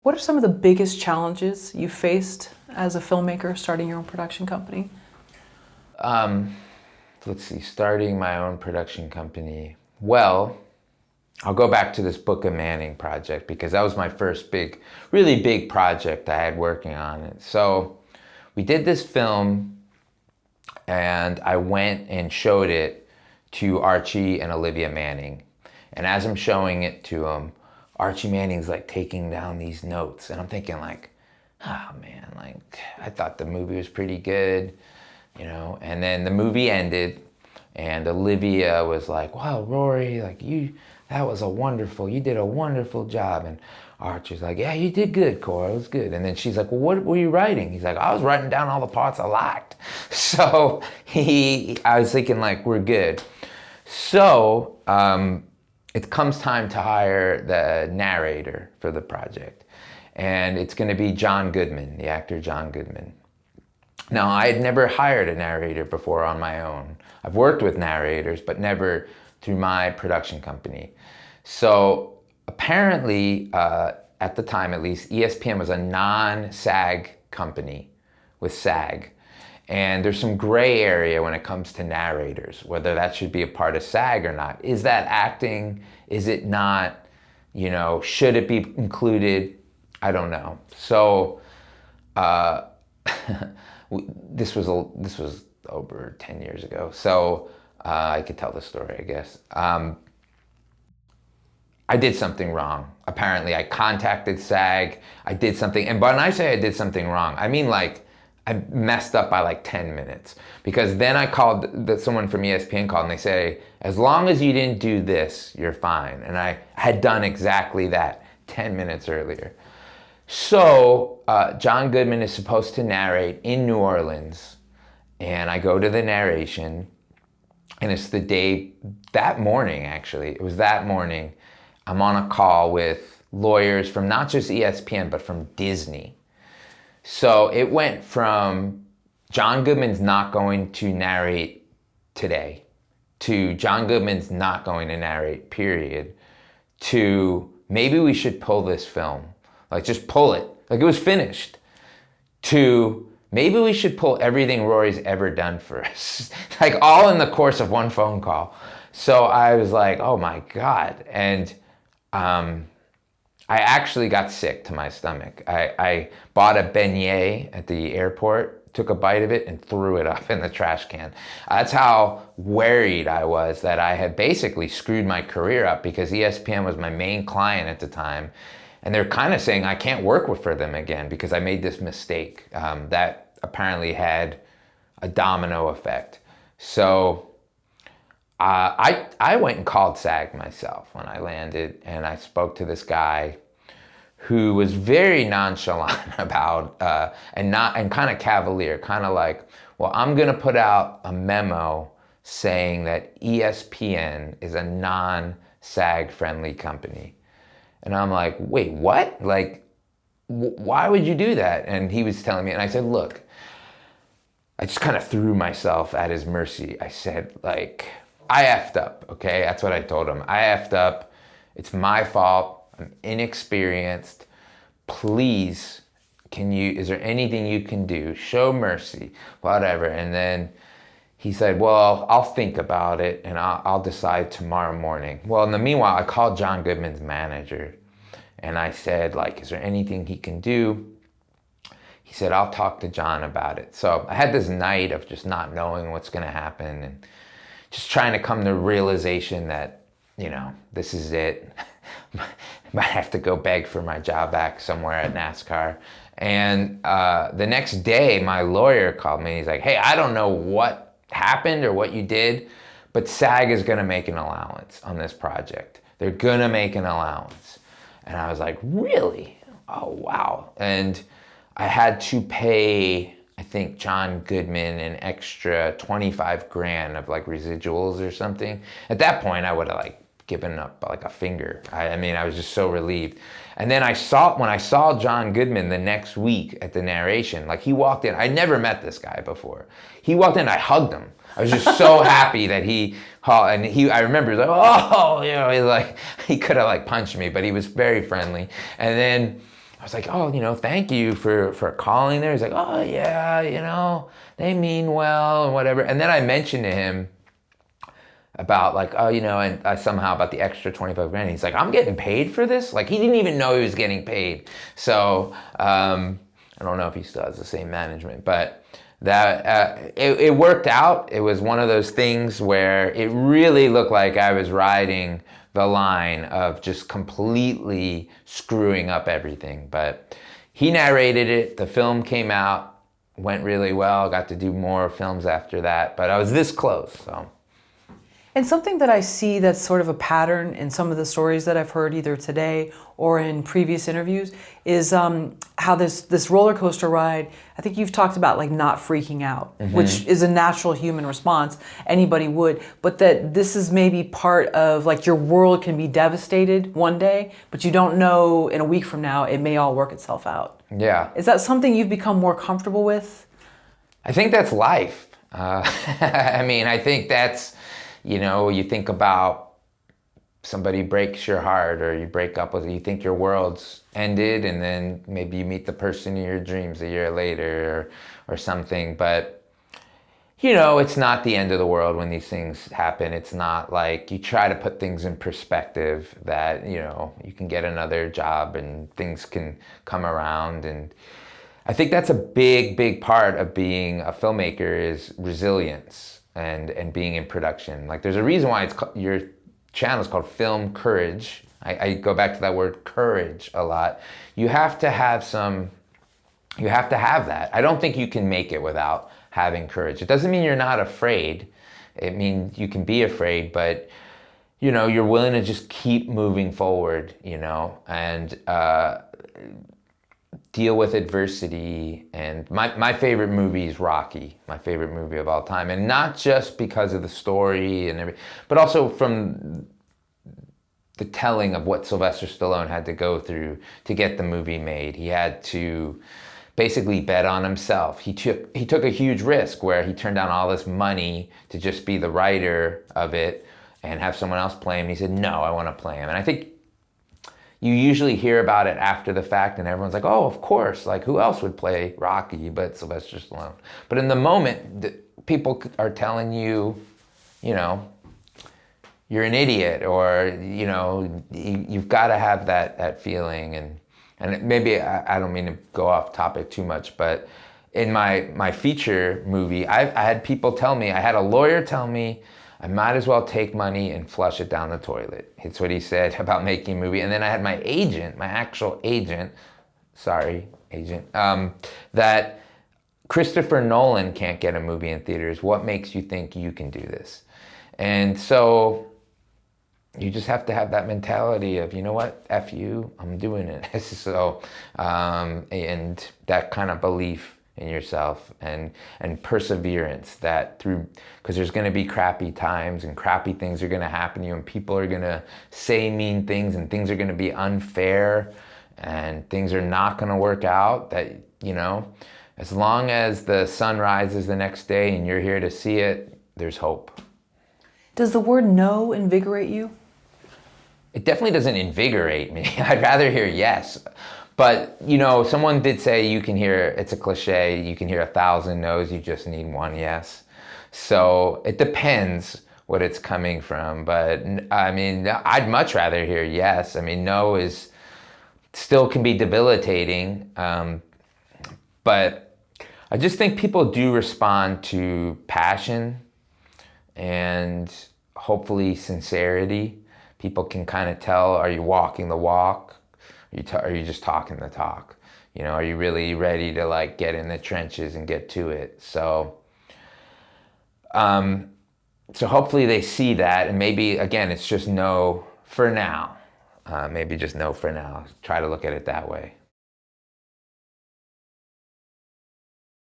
What are some of the biggest challenges you faced as a filmmaker starting your own production company? Let's see, starting my own production company. Well, I'll go back to this Book of Manning project because that was my first really big project I had working on it. So we did this film and I went and showed it to Archie and Olivia Manning. And as I'm showing it to them, Archie Manning's like taking down these notes. And I'm thinking like, oh man, like I thought the movie was pretty good, you know? And then the movie ended and Olivia was like, wow, Rory, like you did a wonderful job. And Archie's like, yeah, you did good, Cora, it was good. And then she's like, well, what were you writing? He's like, I was writing down all the parts I liked. So I was thinking like, we're good. So it comes time to hire the narrator for the project. And it's gonna be John Goodman, the actor John Goodman. Now, I had never hired a narrator before on my own. I've worked with narrators, but never through my production company. So apparently, at the time at least, ESPN was a non-SAG company with SAG. And there's some gray area when it comes to narrators, whether that should be a part of SAG or not. Is that acting? Is it not? You know, should it be included? I don't know. So this was over 10 years ago. So I could tell the story, I guess. I did something wrong. Apparently, I contacted SAG. I did something, and when I say I did something wrong, I mean like I messed up by like 10 minutes. Because then I called, someone from ESPN called and they say, as long as you didn't do this, you're fine. And I had done exactly that 10 minutes earlier. So John Goodman is supposed to narrate in New Orleans. And I go to the narration. And it's the day, that morning actually, it was that morning, I'm on a call with lawyers from not just ESPN, but from Disney. So it went from John Goodman's not going to narrate today to John Goodman's not going to narrate, period, to maybe we should pull this film. Like just pull it. Like it was finished. To maybe we should pull everything Rory's ever done for us. Like all in the course of one phone call. So I was like, oh my God. And I actually got sick to my stomach. I bought a beignet at the airport, took a bite of it and threw it up in the trash can. That's how worried I was that I had basically screwed my career up because ESPN was my main client at the time. And they're kind of saying I can't work for them again because I made this mistake that apparently had a domino effect. So I went and called SAG myself when I landed, and I spoke to this guy who was very nonchalant about and kind of cavalier, kind of like, well, I'm gonna put out a memo saying that ESPN is a non-SAG friendly company. And I'm like, wait, what? Like, why would you do that? And he was telling me, and I said, look, I just kind of threw myself at his mercy. I said, like, I effed up, okay? That's what I told him. I effed up. It's my fault. I'm inexperienced. Please, is there anything you can do? Show mercy, whatever. And then he said, well, I'll think about it and I'll decide tomorrow morning. Well, in the meanwhile, I called John Goodman's manager and I said, like, is there anything he can do? He said, I'll talk to John about it. So I had this night of just not knowing what's gonna happen and just trying to come to realization that, you know, this is it. Might have to go beg for my job back somewhere at NASCAR. And the next day, my lawyer called me. He's like, hey, I don't know what happened or what you did, but SAG is gonna make an allowance on this project. They're gonna make an allowance. And I was like, really? Oh, wow. And I had to pay, I think, John Goodman an extra 25 grand of like residuals or something. At that point, I would have like given up like a finger. I mean, I was just so relieved. And then when I saw John Goodman the next week at the narration, like he walked in, I never met this guy before. He walked in, I hugged him. I was just so happy that I remember he was like, oh, you know, he could have like punched me, but he was very friendly. And then I was like, oh, thank you for calling there. He's like, oh yeah, they mean well and whatever. And then I mentioned to him about like, oh, and somehow about the extra 25 grand. He's like, I'm getting paid for this? Like, he didn't even know he was getting paid. So I don't know if he still has the same management, but that it worked out. It was one of those things where it really looked like I was riding the line of just completely screwing up everything. But he narrated it. The film came out, went really well. Got to do more films after that, but I was this close. So. And something that I see that's sort of a pattern in some of the stories that I've heard either today or in previous interviews is how this roller coaster ride, I think you've talked about like not freaking out, which is a natural human response. Anybody would, but that this is maybe part of like your world can be devastated one day, but you don't know in a week from now, it may all work itself out. Yeah. Is that something you've become more comfortable with? I think that's life. I mean, I think that's, you think about somebody breaks your heart or you break up with, you think your world's ended, and then maybe you meet the person in your dreams a year later or something. But, it's not the end of the world when these things happen. It's not like you try to put things in perspective that, you can get another job and things can come around. And I think that's a big, big part of being a filmmaker is resilience. And being in production. Like there's a reason why your channel is called Film Courage. I go back to that word courage a lot. You have to have that. I don't think you can make it without having courage. It doesn't mean you're not afraid. It means you can be afraid, but you're willing to just keep moving forward, and deal with adversity. And my favorite movie is Rocky, my favorite movie of all time. And not just because of the story and everything, but also from the telling of what Sylvester Stallone had to go through to get the movie made. He had to basically bet on himself. He took a huge risk where he turned down all this money to just be the writer of it and have someone else play him. He said, no, I want to play him. And I think you usually hear about it after the fact and everyone's like, oh, of course, like who else would play Rocky but Sylvester Stallone? But in the moment, people are telling you, you're an idiot, or, you've got to have that feeling. And maybe I don't mean to go off topic too much, but in my feature movie, I had people tell me, I had a lawyer tell me, I might as well take money and flush it down the toilet. It's what he said about making a movie. And then I had my agent, my actual agent, that Christopher Nolan can't get a movie in theaters. What makes you think you can do this? And so you just have to have that mentality of, you know what, F you, I'm doing it. So, and that kind of belief in yourself and perseverance that through, because there's going to be crappy times and crappy things are going to happen to you and people are going to say mean things and things are going to be unfair and things are not going to work out, that, as long as the sun rises the next day and you're here to see it, there's hope. Does the word no invigorate you? It definitely doesn't invigorate me. I'd rather hear yes. But, someone did say you can hear, it's a cliche, you can hear 1,000 no's, you just need one yes. So it depends what it's coming from. But I mean, I'd much rather hear yes. I mean, no is still can be debilitating. But I just think people do respond to passion and hopefully sincerity. People can kind of tell, are you walking the walk? Are you just talking the talk? Are you really ready to like get in the trenches and get to it? So, so hopefully they see that, and maybe again, it's just no for now. Maybe just no for now. Try to look at it that way.